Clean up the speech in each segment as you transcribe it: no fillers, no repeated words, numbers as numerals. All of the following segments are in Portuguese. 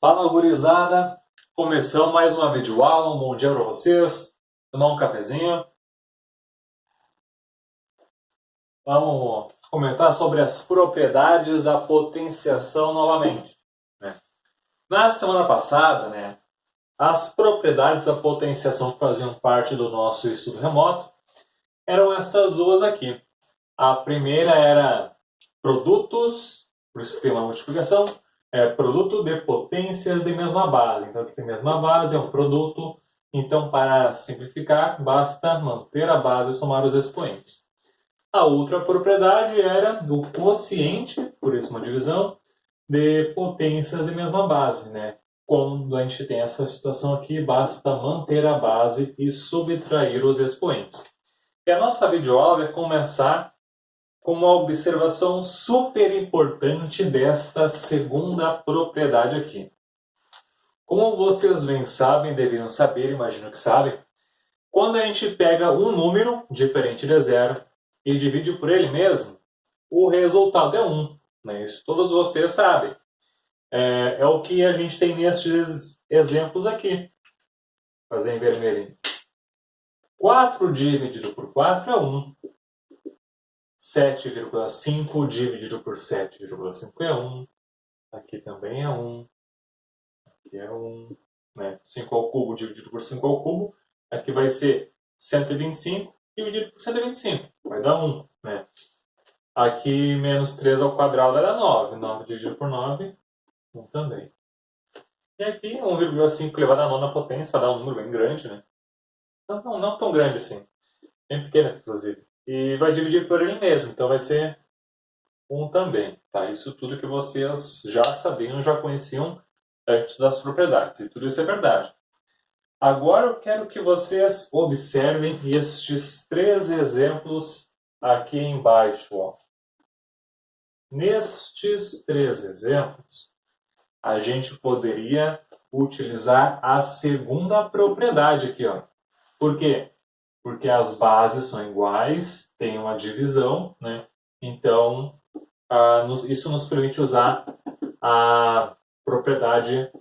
Fala, gurizada! Começando mais uma videoaula, um bom dia para vocês. Tomar um cafezinho. Vamos comentar sobre as propriedades da potenciação novamente, né? Na semana passada, as propriedades da potenciação que faziam parte do nosso estudo remoto eram essas duas aqui. A primeira era produtos, por isso que tem uma multiplicação, produto de potências de mesma base. Então, aqui tem mesma base, é um produto. Então, para simplificar, basta manter a base e somar os expoentes. A outra propriedade era do quociente, por isso uma divisão, de potências de mesma base, né? Quando a gente tem essa situação aqui, basta manter a base e subtrair os expoentes. E a nossa videoaula vai começar com uma observação super importante desta segunda propriedade aqui. Como vocês bem sabem, deveriam saber, imagino que sabem, quando a gente pega um número diferente de zero e divide por ele mesmo, o resultado é 1. Né? Isso todos vocês sabem. É o que a gente tem nestes exemplos aqui. Vou fazer em vermelho. 4 dividido por 4 é 1. 7,5 dividido por 7,5 é 1. Aqui também é 1. Aqui é 1. Né? 5 ao cubo dividido por 5 ao cubo. Aqui vai ser 125 dividido por 125. Vai dar 1. Né? Aqui menos 3 ao quadrado vai dar 9. 9 dividido por 9, 1 também. E aqui 1,5 elevado à nona potência vai dar um número bem grande. Né? Não tão grande assim. Bem pequeno, inclusive. E vai dividir por ele mesmo. Então vai ser 1 também. Tá? Isso tudo que vocês já sabiam, já conheciam antes das propriedades. E tudo isso é verdade. Agora eu quero que vocês observem estes 3 exemplos aqui embaixo. Ó. Nestes 3 exemplos, a gente poderia utilizar a segunda propriedade aqui. Ó. Por quê? Porque as bases são iguais, tem uma divisão, né? Então, isso nos permite usar a propriedade,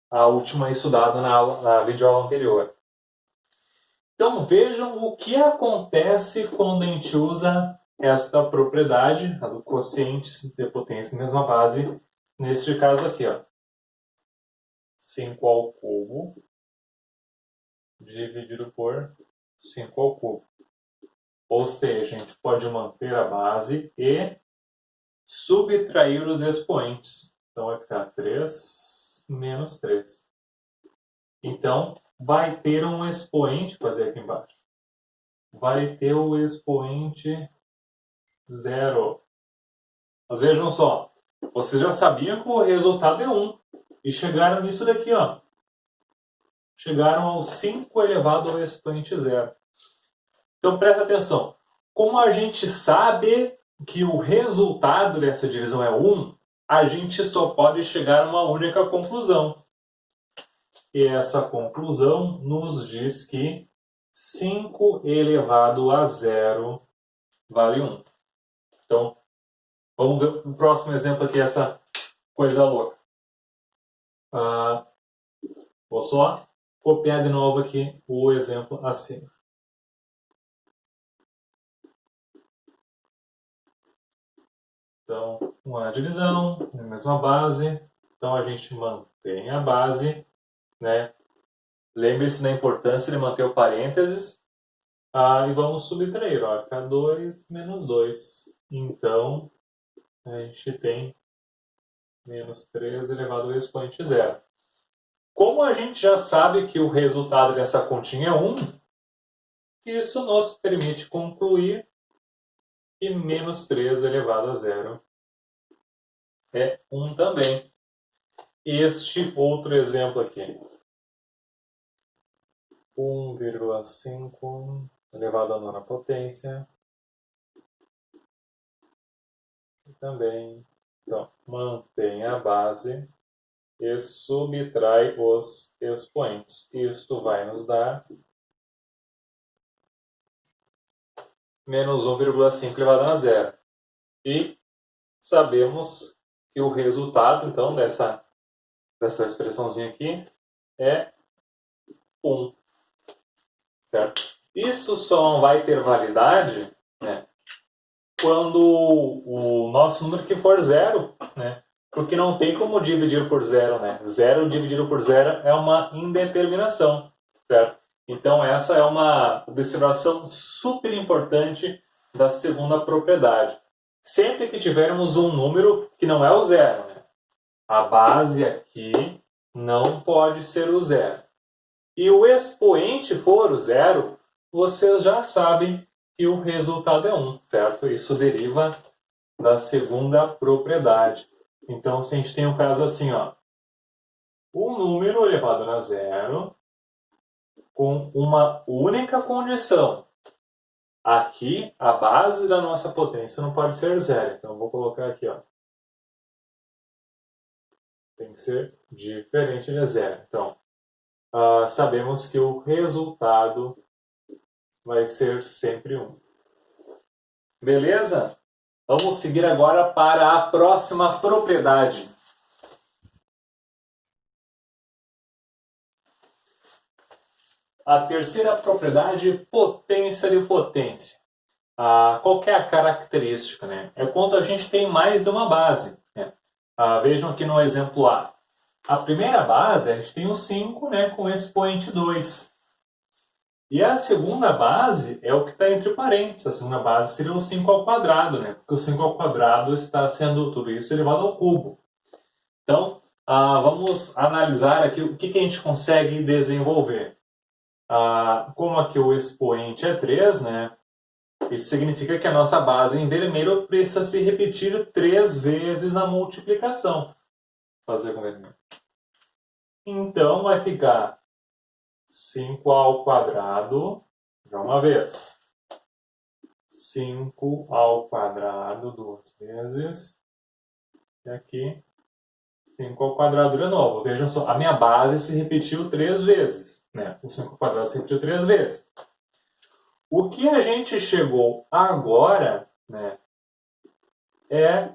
a última estudada na videoaula anterior. Então vejam o que acontece quando a gente usa esta propriedade, a do quociente de potência na mesma base, neste caso aqui, ó. 5 ao cubo dividido por 5 ao cubo. Ou seja, a gente pode manter a base e subtrair os expoentes. Então vai ficar 3 menos 3. Então vai ter um expoente, vou fazer aqui embaixo. Vai ter o expoente 0. Mas vejam só, vocês já sabiam que o resultado é 1. E chegaram nisso daqui, ó. Chegaram ao 5 elevado ao expoente 0. Então presta atenção. Como a gente sabe que o resultado dessa divisão é 1, a gente só pode chegar a uma única conclusão. E essa conclusão nos diz que 5 elevado a 0 vale 1. Então, vamos ver o próximo exemplo aqui, essa coisa louca. Vou só copiar de novo aqui o exemplo acima. Então, uma divisão, a mesma base. Então, a gente mantém a base, né? Lembre-se da importância de manter o parênteses. E vamos subtrair. Ó, fica 2 menos 2. Então, a gente tem menos 3 elevado ao expoente 0. Como a gente já sabe que o resultado dessa continha é 1, isso nos permite concluir que menos 3 elevado a 0 é 1 também. Este outro exemplo aqui. 1,5 elevado à nona potência. E também, então, mantém a base e subtrai os expoentes. Isto vai nos dar menos 1,5 elevado a 0. E sabemos que o resultado, então, dessa dessa expressãozinha aqui é 1. Certo? Isso só não vai ter validade, né, quando o nosso número que for zero, né, porque não tem como dividir por zero. Né? Zero dividido por zero é uma indeterminação. Certo? Então essa é uma observação super importante da segunda propriedade. Sempre que tivermos um número que não é o zero, né, a base aqui não pode ser o zero, e o expoente for o zero, vocês já sabem que o resultado é 1, certo? Isso deriva da segunda propriedade. Então, se a gente tem um caso assim, ó, um número elevado a zero com uma única condição. Aqui, a base da nossa potência não pode ser zero. Então, eu vou colocar aqui, ó. Tem que ser diferente de zero. Então, sabemos que o resultado vai ser sempre 1. Beleza? Vamos seguir agora para a próxima propriedade. A terceira propriedade, potência de potência. Qual que é a característica? Né? É quando a gente tem mais de uma base. Né? Vejam aqui no exemplo A. A primeira base, a gente tem o 5, né, com expoente 2. E a segunda base é o que está entre parênteses. A segunda base seria o 5 ao quadrado, né? Porque o 5 ao quadrado está sendo tudo isso elevado ao cubo. Então, vamos analisar aqui o que a gente consegue desenvolver. Como aqui o expoente é 3, né? Isso significa que a nossa base em vermelho precisa se repetir 3 vezes na multiplicação. Vou fazer com vermelho. Então, vai ficar 5 ao quadrado, já uma vez. 5 ao quadrado 2 vezes. E aqui, 5 ao quadrado de novo. Vejam só, a minha base se repetiu 3 vezes. Né? O 5 ao quadrado se repetiu 3 vezes. O que a gente chegou agora, né, é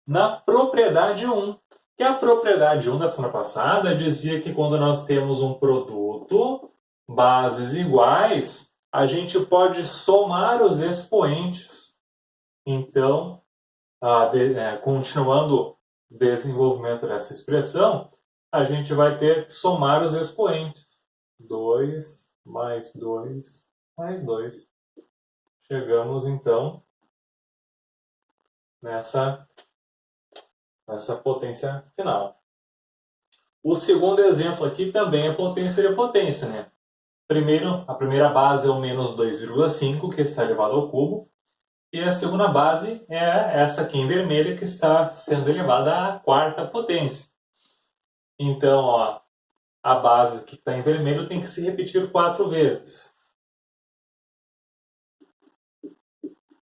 na propriedade 1. Que a propriedade 1 da semana passada dizia que quando nós temos um produto, bases iguais, a gente pode somar os expoentes. Então, continuando o desenvolvimento dessa expressão, a gente vai ter que somar os expoentes. 2 mais 2 mais 2. Chegamos, então, nessa potência final. O segundo exemplo aqui também é potência de potência, né? Primeiro, a primeira base é o menos 2,5, que está elevado ao cubo. E a segunda base é essa aqui em vermelho, que está sendo elevada à quarta potência. Então, ó, a base que está em vermelho tem que se repetir 4 vezes.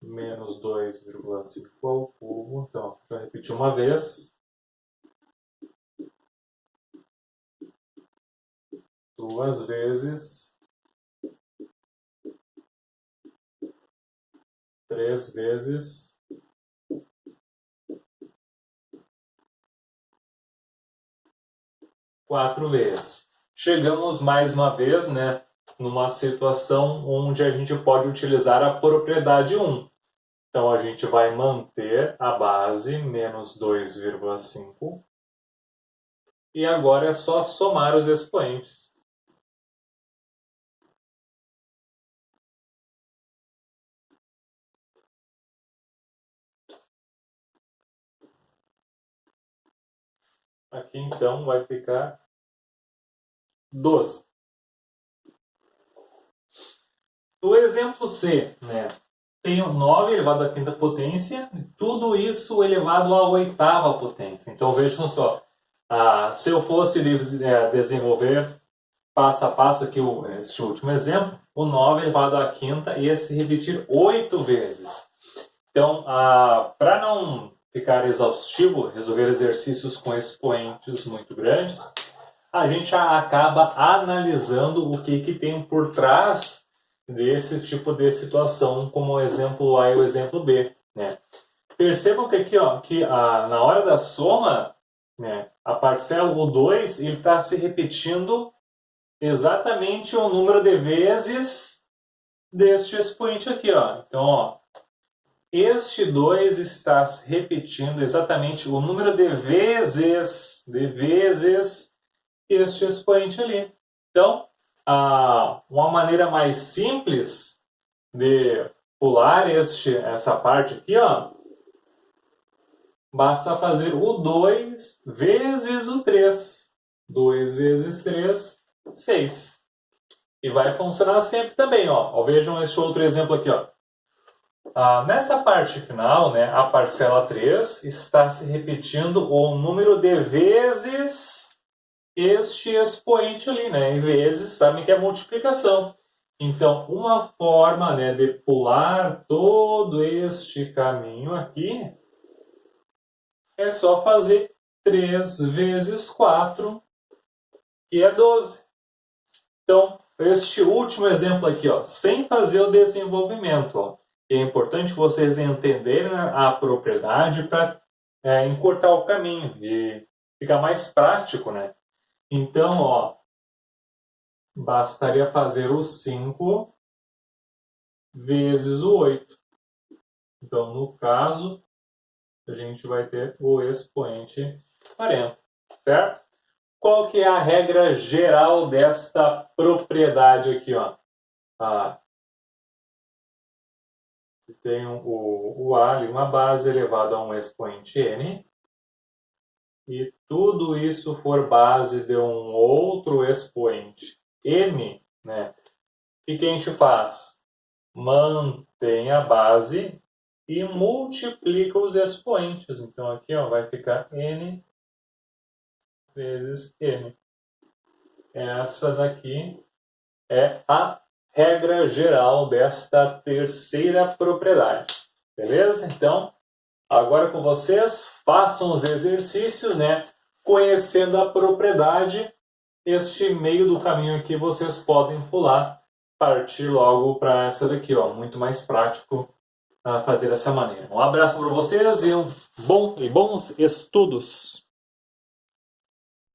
Menos 2,5 ao cubo. Então, vou repetir uma vez. 2 vezes. 3 vezes. 4 vezes. Chegamos mais uma vez, né, numa situação onde a gente pode utilizar a propriedade 1. Então, a gente vai manter a base menos 2,5. E agora é só somar os expoentes. Aqui, então, vai ficar 12. No exemplo C, né, tem 9 elevado à quinta potência, tudo isso elevado à oitava potência. Então, vejam só, se eu fosse desenvolver passo a passo aqui este último exemplo, o 9 elevado à quinta ia se repetir 8 vezes. Então, para não ficar exaustivo, resolver exercícios com expoentes muito grandes, a gente acaba analisando o que tem por trás desse tipo de situação, como o exemplo A e o exemplo B. Né? Percebam que aqui, ó, que na hora da soma né? A parcela, o 2, ele está se repetindo exatamente o número de vezes deste expoente aqui, ó. Então, ó, este 2 está se repetindo exatamente o número de vezes este expoente ali. Então, uma maneira mais simples de pular essa parte aqui, ó, basta fazer o 2 vezes o 3. 2 vezes 3, 6. E vai funcionar sempre também, ó. Vejam este outro exemplo aqui, ó. Nessa parte final, né, a parcela 3 está se repetindo o número de vezes este expoente ali, né? E vezes, sabem que é multiplicação. Então, uma forma, né, de pular todo este caminho aqui é só fazer 3 vezes 4, que é 12. Então, este último exemplo aqui, ó, sem fazer o desenvolvimento, ó, é importante vocês entenderem a propriedade para encurtar o caminho e ficar mais prático, né? Então, ó, bastaria fazer o 5 vezes o 8. Então, no caso, a gente vai ter o expoente 40, certo? Qual que é a regra geral desta propriedade aqui, ó? Se tem o A ali, uma base elevada a um expoente n, e tudo isso for base de um outro expoente m, né? O que a gente faz? Mantém a base e multiplica os expoentes. Então aqui, ó, vai ficar n vezes m. Essa daqui é a regra geral desta terceira propriedade. Beleza? Então, agora com vocês, façam os exercícios, né? Conhecendo a propriedade, este meio do caminho aqui vocês podem pular, partir logo para essa daqui, ó, muito mais prático fazer dessa maneira. Um abraço para vocês e bons estudos!